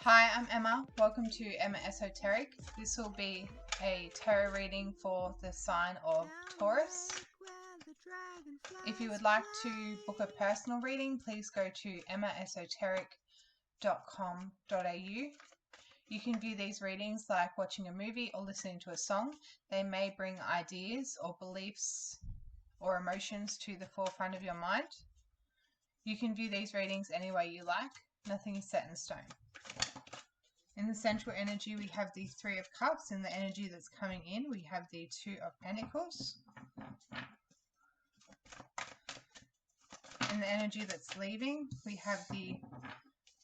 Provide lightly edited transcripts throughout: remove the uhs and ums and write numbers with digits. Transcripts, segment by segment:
Hi, I'm Emma. Welcome to Emma Esoteric. This will be a tarot reading for the sign of Taurus. If you would like to book a personal reading, please go to emmaesoteric.com.au. You can view these readings like watching a movie or listening to a song. They may bring ideas or beliefs or emotions to the forefront of your mind. You can view these readings any way you like. Nothing is set in stone. In the central energy, we have the Three of Cups. In the energy that's coming in, we have the Two of Pentacles. In the energy that's leaving, we have the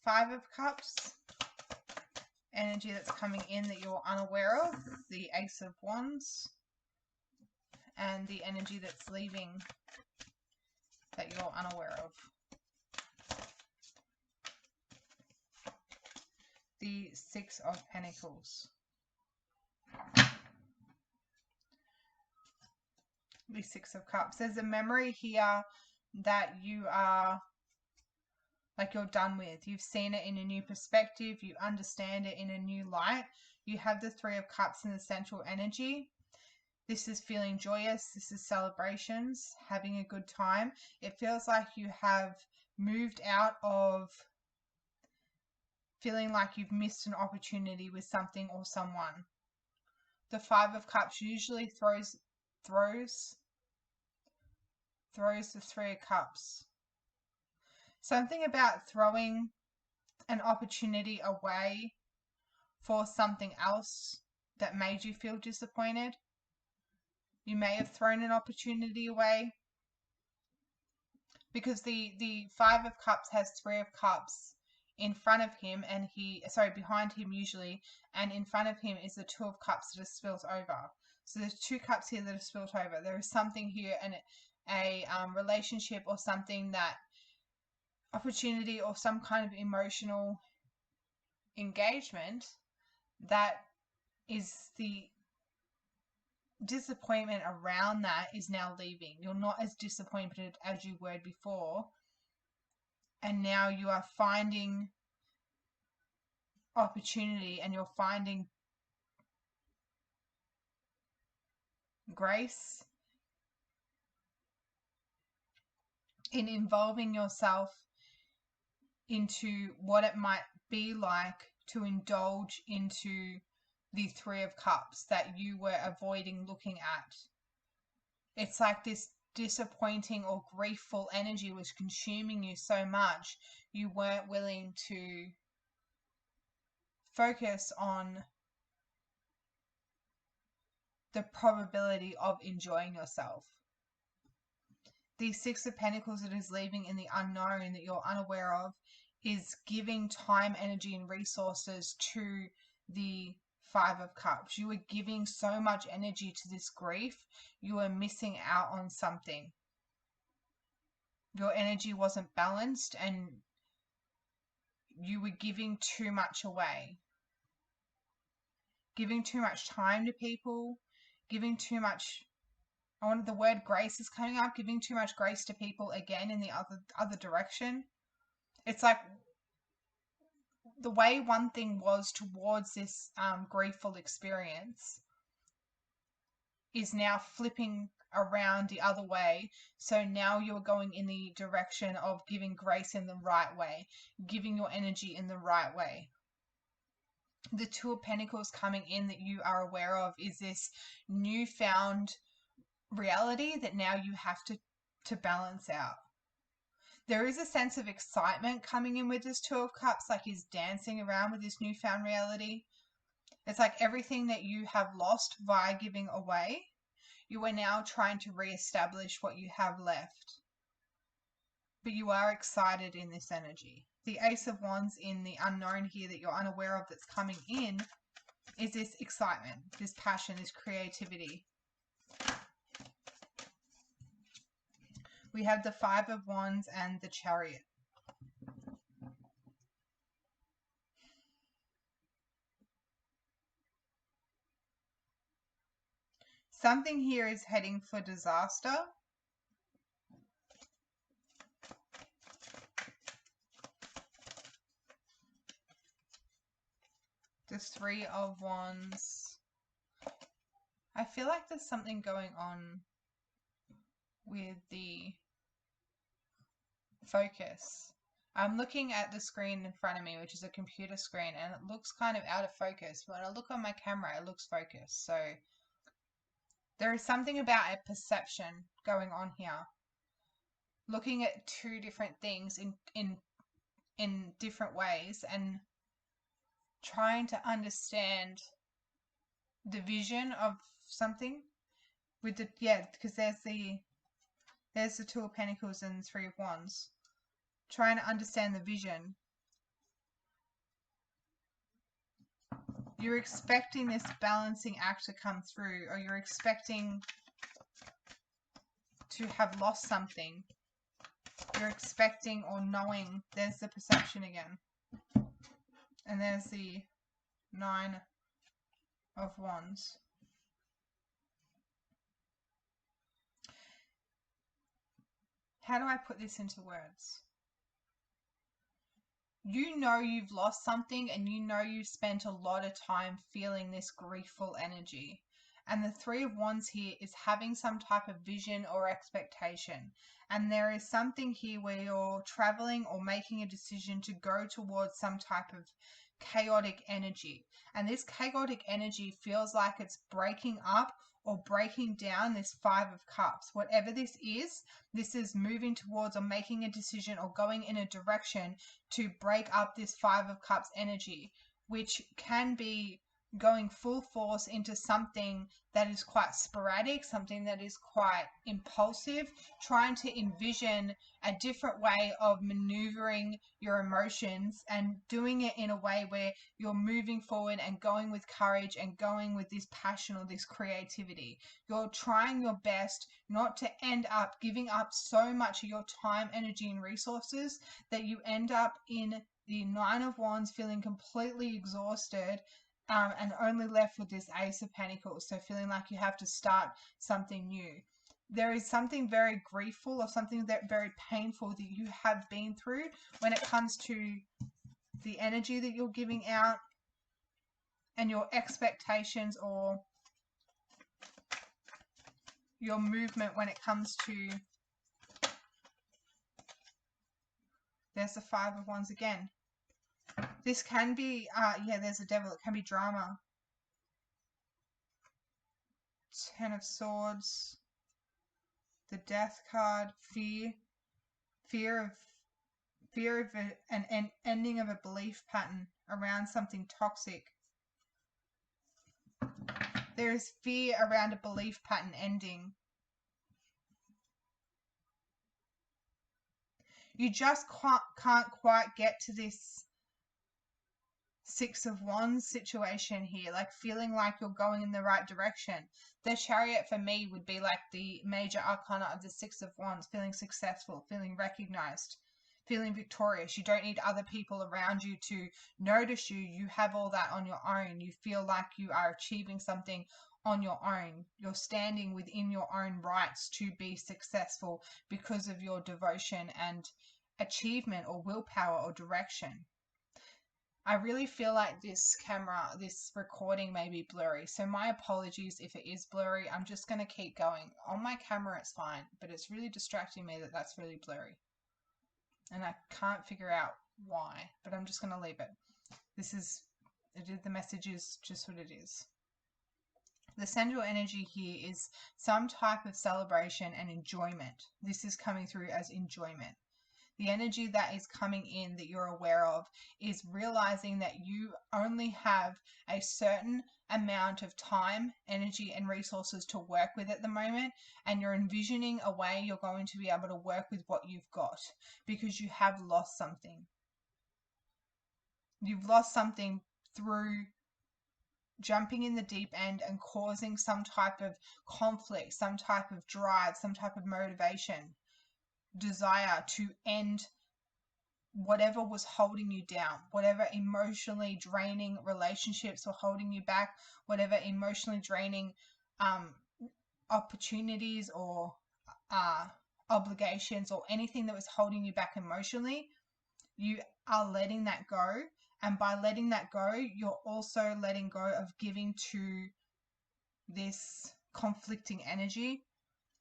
Five of Cups. Energy that's coming in that you're unaware of, the Ace of Wands. And the energy that's leaving that you're unaware of, the Six of Pentacles. The Six of Cups. There's a memory here that you are, like, you're done with. You've seen it in a new perspective. You understand it in a new light. You have the Three of Cups in the central energy. This is feeling joyous. This is celebrations, having a good time. It feels like you have moved out of feeling like you've missed an opportunity with something or someone. The Five of Cups usually throws the Three of Cups. Something about throwing an opportunity away for something else that made you feel disappointed. You may have thrown an opportunity away because the Five of Cups has Three of Cups in front of him and behind him usually, and in front of him is the Two of Cups that is spilt over. So there's two cups here that are spilt over. There is something here, and a relationship or something, that opportunity or some kind of emotional engagement, that is the disappointment around that is now leaving. You're not as disappointed as you were before, and now you are finding opportunity and you're finding grace in involving yourself into what it might be like to indulge into the Three of Cups that you were avoiding looking at. It's like this disappointing or griefful energy was consuming you so much you weren't willing to focus on the probability of enjoying yourself. The Six of Pentacles that is leaving in the unknown that you're unaware of is giving time, energy, and resources to the Five of Cups. You were giving so much energy to this grief, you were missing out on something. Your energy wasn't balanced and you were giving too much away. Giving too much time to people, giving too much, the word grace is coming up, giving too much grace to people again in the other direction. It's like the way one thing was towards this griefful experience is now flipping around the other way. So now you're going in the direction of giving grace in the right way, giving your energy in the right way. The Two of Pentacles coming in that you are aware of is this newfound reality that now you have to balance out. There is a sense of excitement coming in with this Two of Cups, like he's dancing around with this newfound reality. It's like everything that you have lost via giving away, you are now trying to reestablish what you have left. But you are excited in this energy. The Ace of Wands in the unknown here that you're unaware of that's coming in is this excitement, this passion, this creativity. We have the Five of Wands and the Chariot. Something here is heading for disaster. The Three of Wands. I feel like there's something going on with the focus. I'm looking at the screen in front of me, which is a computer screen, and it looks kind of out of focus. When I look on my camera, it looks focused. So there is something about a perception going on here. Looking at two different things in different ways and trying to understand the vision of something with the, yeah, because there's the Two of Pentacles and Three of Wands. Trying to understand the vision. You're expecting this balancing act to come through, or you're expecting to have lost something. You're expecting or knowing. There's the perception again. And there's the Nine of Wands. How do I put this into words? You know you've lost something, and you know you've spent a lot of time feeling this griefful energy. And the Three of Wands here is having some type of vision or expectation. And there is something here where you're traveling or making a decision to go towards some type of chaotic energy. And this chaotic energy feels like it's breaking up or breaking down this Five of Cups. Whatever this is moving towards or making a decision or going in a direction to break up this Five of Cups energy, which can be going full force into something that is quite sporadic, something that is quite impulsive, trying to envision a different way of maneuvering your emotions and doing it in a way where you're moving forward and going with courage and going with this passion or this creativity. You're trying your best not to end up giving up so much of your time, energy, and resources that you end up in the Nine of Wands feeling completely exhausted, and only left with this Ace of Pentacles. So feeling like you have to start something new. There is something very griefful or something that very painful that you have been through when it comes to the energy that you're giving out and your expectations or your movement when it comes to, there's the Five of Wands again. This can be, yeah, there's a Devil. It can be drama. Ten of Swords. The Death card. Fear of an ending of a belief pattern around something toxic. There is fear around a belief pattern ending. You just can't quite get to this Six of Wands situation here, like feeling like you're going in the right direction. The Chariot for me would be like the major arcana of the Six of Wands, feeling successful, feeling recognized, feeling victorious. You don't need other people around you to notice you. You have all that on your own. You feel like you are achieving something on your own. You're standing within your own rights to be successful because of your devotion and achievement or willpower or direction. I really feel like this recording may be blurry. So my apologies if it is blurry. I'm just going to keep going. On my camera, it's fine, but it's really distracting me that that's really blurry. And I can't figure out why, but I'm just going to leave it. The message is just what it is. The central energy here is some type of celebration and enjoyment. This is coming through as enjoyment. The energy that is coming in that you're aware of is realizing that you only have a certain amount of time, energy, and resources to work with at the moment, and you're envisioning a way you're going to be able to work with what you've got because you have lost something. You've lost something through jumping in the deep end and causing some type of conflict, some type of drive, some type of motivation, desire to end whatever was holding you down, whatever emotionally draining relationships were holding you back, whatever emotionally draining opportunities or obligations or anything that was holding you back emotionally. You are letting that go And by letting that go, you're also letting go of giving to this conflicting energy.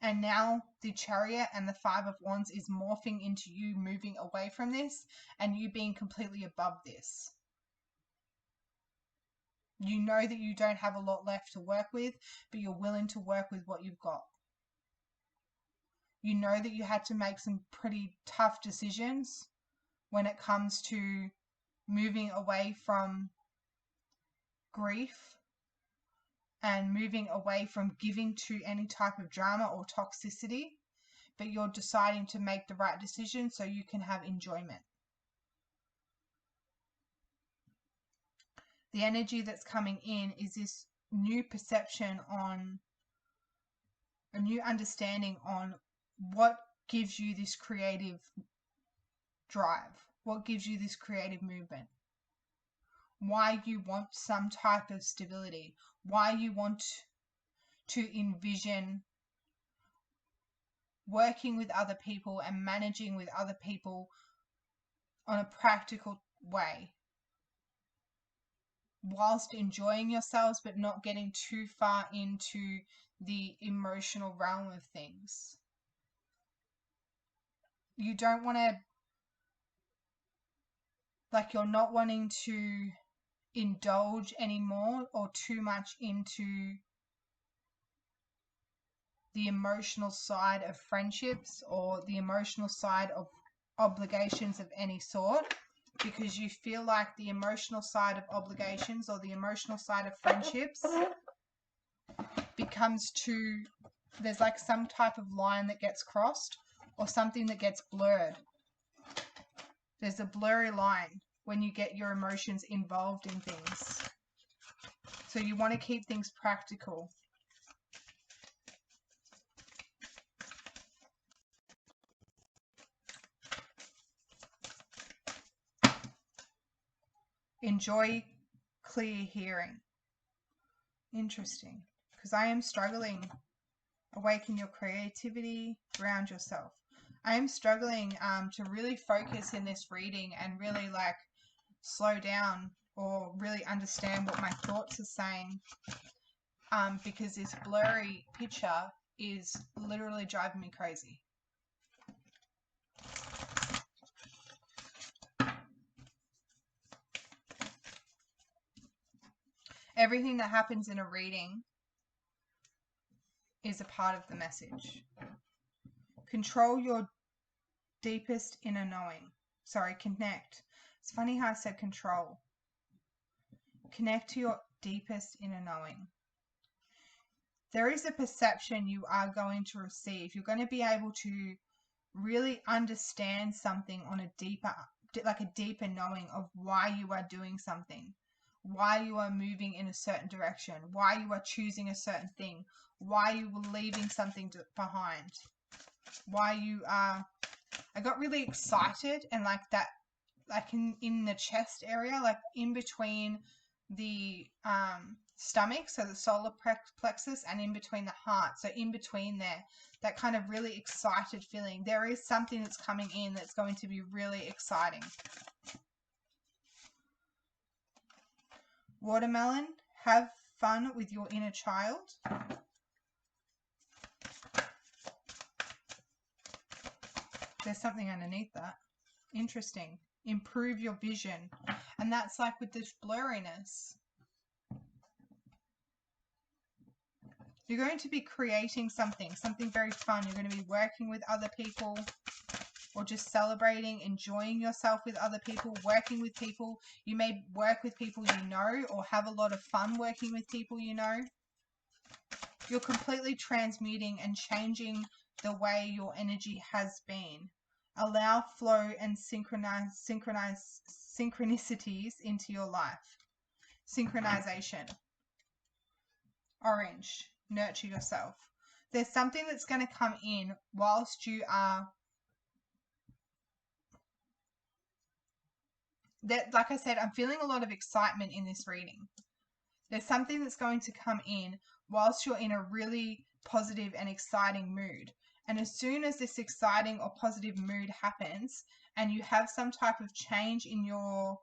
And now the Chariot and the Five of Wands is morphing into you moving away from this and you being completely above this. You know that you don't have a lot left to work with, but you're willing to work with what you've got. You know that you had to make some pretty tough decisions when it comes to moving away from grief and moving away from giving to any type of drama or toxicity, but you're deciding to make the right decision so you can have enjoyment. The energy that's coming in is this new perception on, a new understanding on what gives you this creative drive, what gives you this creative movement, why you want some type of stability, why you want to envision working with other people and managing with other people on a practical way, whilst enjoying yourselves but not getting too far into the emotional realm of things. You don't want to, like, you're not wanting to indulge anymore or too much into the emotional side of friendships or the emotional side of obligations of any sort, because you feel like the emotional side of obligations or the emotional side of friendships becomes too, there's like some type of line that gets crossed or something that gets blurred. There's a blurry line when you get your emotions involved in things. So you want to keep things practical. Enjoy clear hearing. Interesting. Because I am struggling. Awaken your creativity, ground yourself. I am struggling to really focus in this reading and really like slow down or really understand what my thoughts are saying, because this blurry picture is literally driving me crazy. Everything that happens in a reading is a part of the message. Control your deepest inner knowing. Sorry, connect. It's funny how I said control. Connect to your deepest inner knowing. There is a perception you are going to receive. You're going to be able to really understand something on a deeper, like a deeper knowing of why you are doing something, why you are moving in a certain direction, why you are choosing a certain thing, why you were leaving something behind, why you are, I got really excited and like that, like in the chest area, like in between the stomach, so the solar plexus, and in between the heart, so in between there, that kind of really excited feeling. There is something that's coming in that's going to be really exciting. Watermelon, have fun with your inner child. There's something underneath that. Interesting. Improve your vision. And that's like with this blurriness. You're going to be creating something very fun. You're going to be working with other people or just celebrating, enjoying yourself with other people, working with people. You may work with people you know or have a lot of fun working with people you know. You're completely transmuting and changing the way your energy has been. Allow flow and synchronicities into your life. Synchronization. Orange. Nurture yourself. There's something that's going to come in whilst you are, that, like I said, I'm feeling a lot of excitement in this reading. There's something that's going to come in whilst you're in a really positive and exciting mood. And as soon as this exciting or positive mood happens and you have some type of change in your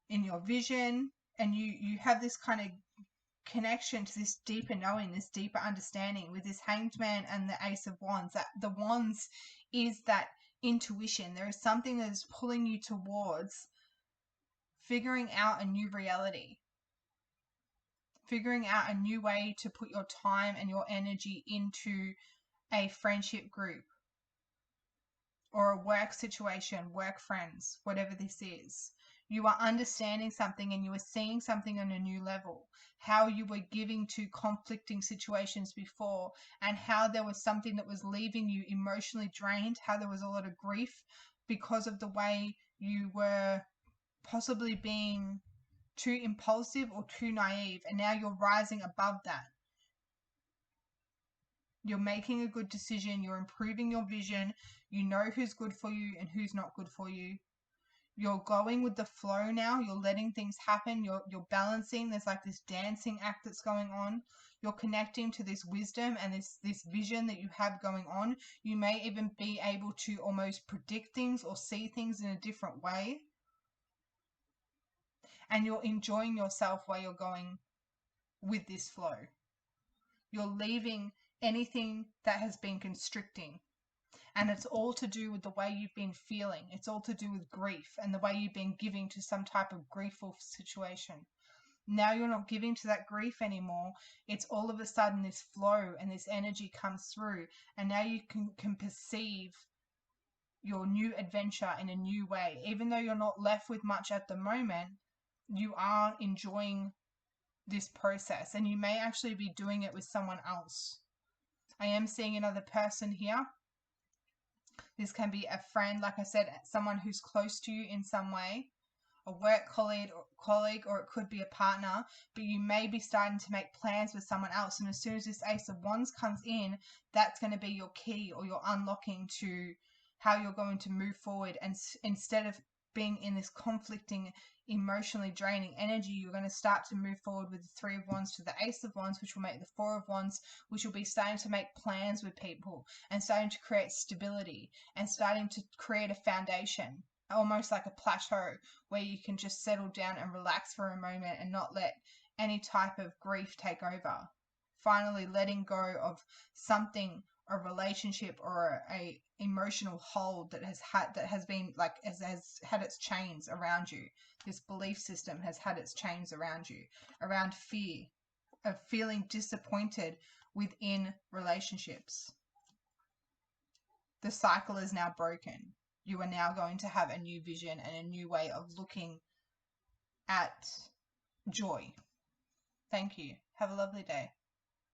in your vision, and you have this kind of connection to this deeper knowing, this deeper understanding with this Hanged Man and the Ace of Wands. That the Wands is that intuition. There is something that is pulling you towards figuring out a new reality, figuring out a new way to put your time and your energy into a friendship group or a work situation, work friends, whatever this is. You are understanding something and you are seeing something on a new level. How you were giving to conflicting situations before, and how there was something that was leaving you emotionally drained, how there was a lot of grief because of the way you were possibly being too impulsive or too naive, and now you're rising above that. You're making a good decision, you're improving your vision, you know who's good for you and who's not good for you. You're going with the flow now, you're letting things happen, you're balancing. There's like this dancing act that's going on. You're connecting to this wisdom and this vision that you have going on. You may even be able to almost predict things or see things in a different way. And you're enjoying yourself while you're going with this flow. You're leaving anything that has been constricting. And it's all to do with the way you've been feeling. It's all to do with grief and the way you've been giving to some type of griefful situation. Now you're not giving to that grief anymore. It's all of a sudden this flow and this energy comes through. And now you can perceive your new adventure in a new way. Even though you're not left with much at the moment, you are enjoying this process, and you may actually be doing it with someone else. I am seeing another person here. This can be a friend, like I said, someone who's close to you in some way, a work colleague, or it could be a partner, but you may be starting to make plans with someone else. And as soon as this Ace of Wands comes in, that's going to be your key or your unlocking to how you're going to move forward. And instead of being in this conflicting, emotionally draining energy, you're going to start to move forward with the Three of Wands to the Ace of Wands, which will make the Four of Wands, which will be starting to make plans with people and starting to create stability and starting to create a foundation, almost like a plateau where you can just settle down and relax for a moment and not let any type of grief take over. Finally, letting go of something, a relationship or a emotional hold that has had its chains around you. This belief system has had its chains around you, around fear of feeling disappointed within relationships. The cycle is now broken. You are now going to have a new vision and a new way of looking at joy. Thank you. Have a lovely day.